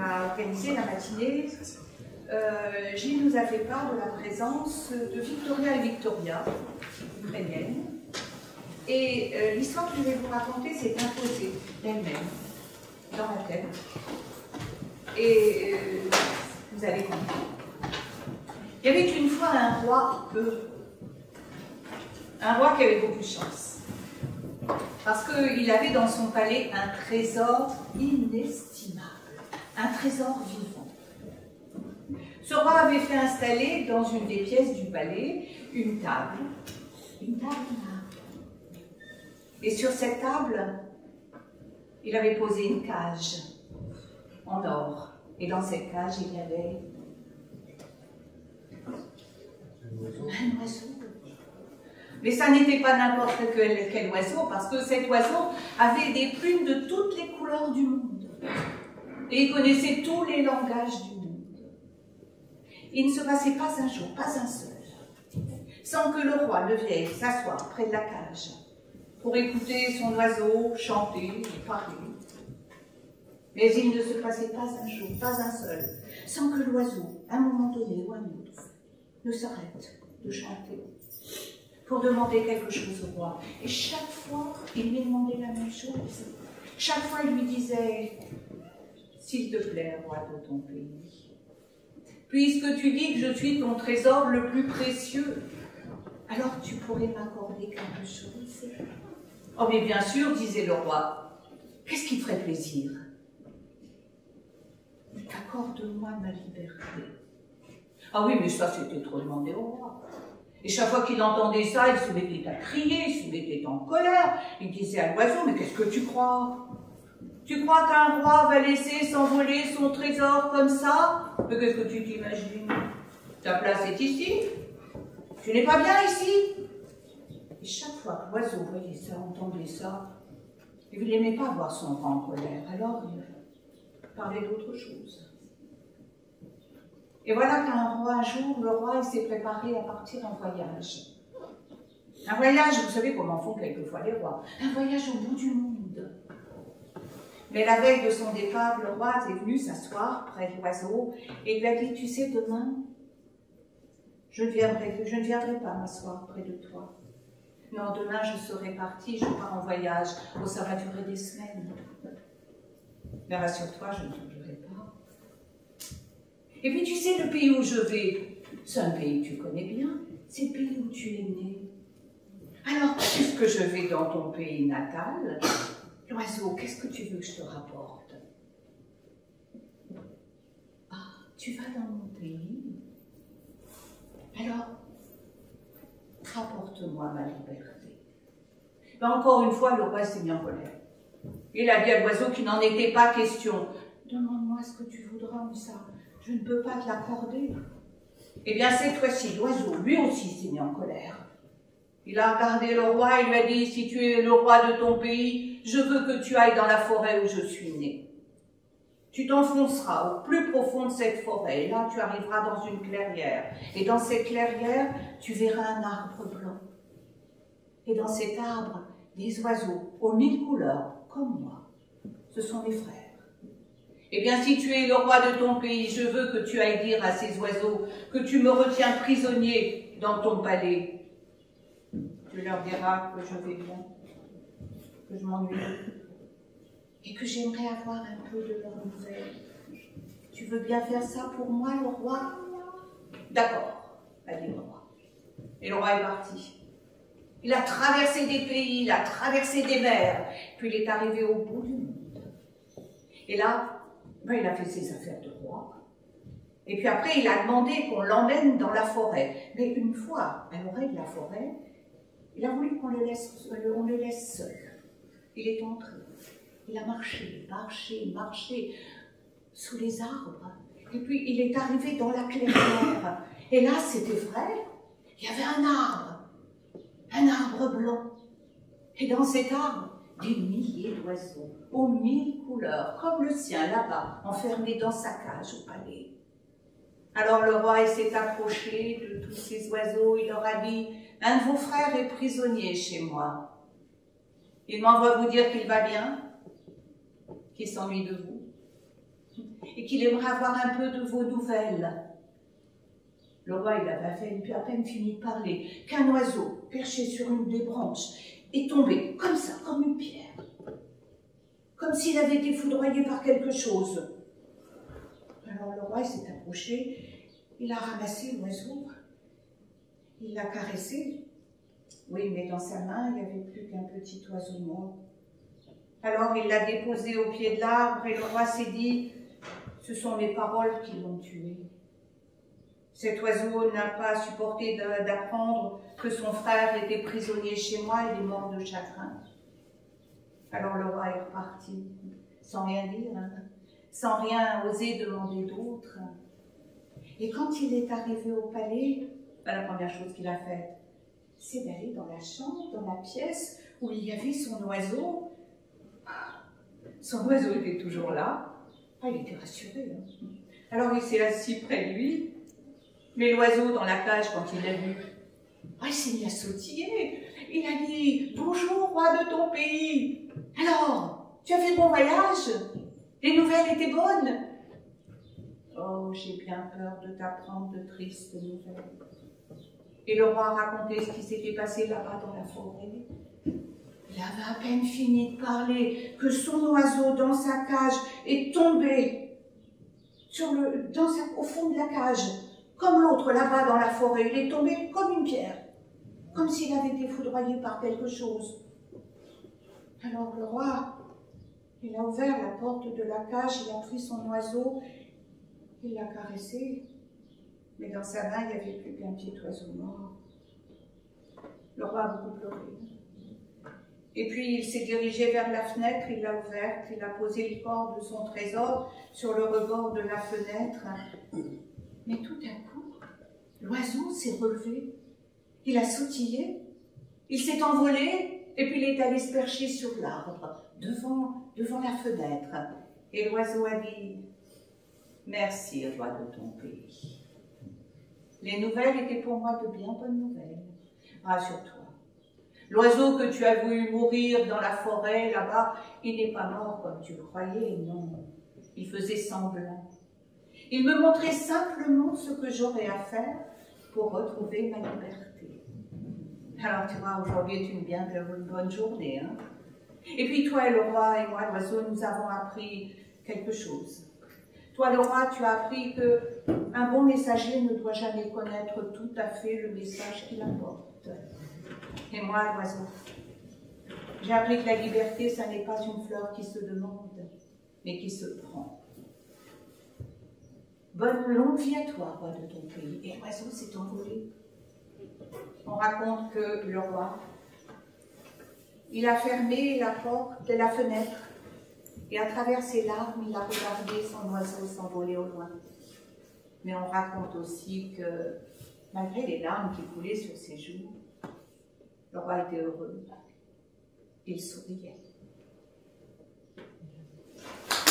a organisé la matinée, Gilles nous a fait part de la présence de Victoria et Victoria, ukrainiennes. Et l'histoire que je vais vous raconter s'est imposée d'elle-même, dans ma tête. Et vous allez comprendre. Il y avait une fois un roi heureux. Un roi qui avait beaucoup de chance. Parce qu'il avait dans son palais un trésor inestimable. Un trésor vivant. Ce roi avait fait installer dans une des pièces du palais une table d'art. Et sur cette table, il avait posé une cage en or. Et dans cette cage, il y avait un oiseau. Mais ça n'était pas n'importe quel oiseau, parce que cet oiseau avait des plumes de toutes les couleurs du monde. Et il connaissait tous les langages du monde. Il ne se passait pas un jour, pas un seul, sans que le roi ne vienne s'asseoir près de la cage pour écouter son oiseau chanter et parler. Mais il ne se passait pas un jour, pas un seul, sans que l'oiseau, à un moment donné ou à un autre, ne s'arrête de chanter pour demander quelque chose au roi. Et chaque fois, il lui demandait la même chose. Chaque fois, il lui disait « S'il te plaît, roi de ton pays, puisque tu dis que je suis ton trésor le plus précieux, alors tu pourrais m'accorder quelque chose. » Oh, mais bien sûr, disait le roi, qu'est-ce qui te ferait plaisir? Accorde-moi ma liberté. Ah oui, mais ça, c'était trop demandé au roi. Et chaque fois qu'il entendait ça, il se mettait à crier, il se mettait en colère. Il disait à l'oiseau, mais qu'est-ce que tu crois? Tu crois qu'un roi va laisser s'envoler son trésor comme ça? Mais qu'est-ce que tu t'imagines? Ta place est ici. Tu n'es pas bien ici. Et chaque fois que l'oiseau voyait ça, entendait ça, il n'aimait pas voir son roi en colère. Alors il parlait d'autre chose. Et voilà un jour, le roi s'est préparé à partir en voyage. Un voyage, vous savez comment font quelquefois les rois, un voyage au bout du monde. Mais la veille de son départ, le roi est venu s'asseoir près de l'oiseau et lui a dit, tu sais, demain, je ne viendrai pas m'asseoir près de toi. Non, demain je serai parti, je pars en voyage. Oh, ça va durer des semaines. Mais rassure-toi, je ne t'oublierai pas. Et puis tu sais, le pays où je vais, c'est un pays que tu connais bien, c'est le pays où tu es né. Alors, puisque je vais dans ton pays natal, l'oiseau, qu'est-ce que tu veux que je te rapporte? Ah, tu vas dans mon pays? Alors, rapporte-moi ma liberté. Ben, encore une fois, le roi s'est mis en colère. Il a dit à l'oiseau qu'il n'en était pas question. Demande-moi ce que tu voudras, mais ça, je ne peux pas te l'accorder. Eh bien, cette fois-ci, l'oiseau, lui aussi, s'est mis en colère. Il a regardé le roi et lui a dit, si tu es le roi de ton pays, je veux que tu ailles dans la forêt où je suis né. Tu t'enfonceras au plus profond de cette forêt, et là, tu arriveras dans une clairière. Et dans cette clairière, tu verras un arbre blanc. Et dans cet arbre, des oiseaux aux 1000 couleurs, comme moi. Ce sont mes frères. Eh bien, si tu es le roi de ton pays, je veux que tu ailles dire à ces oiseaux que tu me retiens prisonnier dans ton palais. Tu leur diras que je vais bien, que je m'ennuie et que j'aimerais avoir un peu de leurs nouvelles. Tu veux bien faire ça pour moi, le roi? D'accord, a dit le roi. Et le roi est parti. Il a traversé des pays, il a traversé des mers, puis il est arrivé au bout du monde. Et là, ben, il a fait ses affaires de roi. Et puis après, il a demandé qu'on l'emmène dans la forêt. Mais une fois à l'oreille de la forêt, il a voulu qu'on le laisse seul. Il est entré. Il a marché sous les arbres. Et puis, il est arrivé dans la clairière. Et là, c'était vrai, il y avait un arbre blanc. Et dans cet arbre, des milliers d'oiseaux, aux 1000 couleurs, comme le sien là-bas, enfermé dans sa cage au palais. Alors le roi s'est approché de tous ces oiseaux, il leur a dit, un de vos frères est prisonnier chez moi. Il m'envoie vous dire qu'il va bien, qu'il s'ennuie de vous. et qu'il aimerait avoir un peu de vos nouvelles. Le roi, il avait à peine fini de parler, qu'un oiseau, perché sur une des branches, est tombé, comme ça, comme une pierre, comme s'il avait été foudroyé par quelque chose. Alors le roi, il s'est approché, il a ramassé l'oiseau, il l'a caressé. Oui, mais dans sa main, il n'y avait plus qu'un petit oiseau mort. Alors il l'a déposé au pied de l'arbre et le roi s'est dit, ce sont mes paroles qui l'ont tué. Cet oiseau n'a pas supporté d'apprendre que son frère était prisonnier chez moi et il est mort de chagrin. Alors le roi est reparti, sans rien dire, sans rien oser demander d'autre. Et quand il est arrivé au palais, la première chose qu'il a faite, c'est d'aller dans la chambre, dans la pièce où il y avait son oiseau. Son oiseau était toujours là. Ah, il était rassuré. Alors il s'est assis près de lui. Mais l'oiseau dans la cage, quand il l'a vu, il s'est mis à sautiller. Il a dit « Bonjour, roi de ton pays. Alors, tu as fait bon voyage? Les nouvelles étaient bonnes ?» « Oh, j'ai bien peur de t'apprendre de tristes nouvelles. » Et le roi a raconté ce qui s'était passé là-bas dans la forêt. Il avait à peine fini de parler que son oiseau dans sa cage est tombé au fond de la cage. Comme l'autre là-bas dans la forêt, il est tombé comme une pierre, comme s'il avait été foudroyé par quelque chose. Alors le roi, il a ouvert la porte de la cage, il a pris son oiseau, il l'a caressé, mais dans sa main, il n'y avait plus qu'un petit oiseau mort. Le roi a beaucoup pleuré. Et puis il s'est dirigé vers la fenêtre, il l'a ouverte, il a posé le corps de son trésor sur le rebord de la fenêtre. Mais tout à coup, l'oiseau s'est relevé, il a sautillé, il s'est envolé, et puis il est allé se percher sur l'arbre, devant la fenêtre. Et l'oiseau a dit « Merci, roi de ton pays. Les nouvelles étaient pour moi de bien bonnes nouvelles. Rassure-toi. L'oiseau que tu as vu mourir dans la forêt, là-bas, il n'est pas mort comme tu le croyais, non. Il faisait semblant. Il me montrait simplement ce que j'aurais à faire pour retrouver ma liberté. Alors tu vois, aujourd'hui est une bonne journée. Hein? Et puis toi, le roi et moi, l'oiseau, nous avons appris quelque chose. Toi, le roi, tu as appris qu'un bon messager ne doit jamais connaître tout à fait le message qu'il apporte. Et moi, l'oiseau, j'ai appris que la liberté, ça n'est pas une fleur qui se demande, mais qui se prend. Bonne longue vie à toi, roi de ton pays. Et l'oiseau s'est envolé. On raconte que le roi, il a fermé la porte de la fenêtre et à travers ses larmes, il a regardé son oiseau s'envoler au loin. Mais on raconte aussi que, malgré les larmes qui coulaient sur ses joues, le roi était heureux. Il souriait.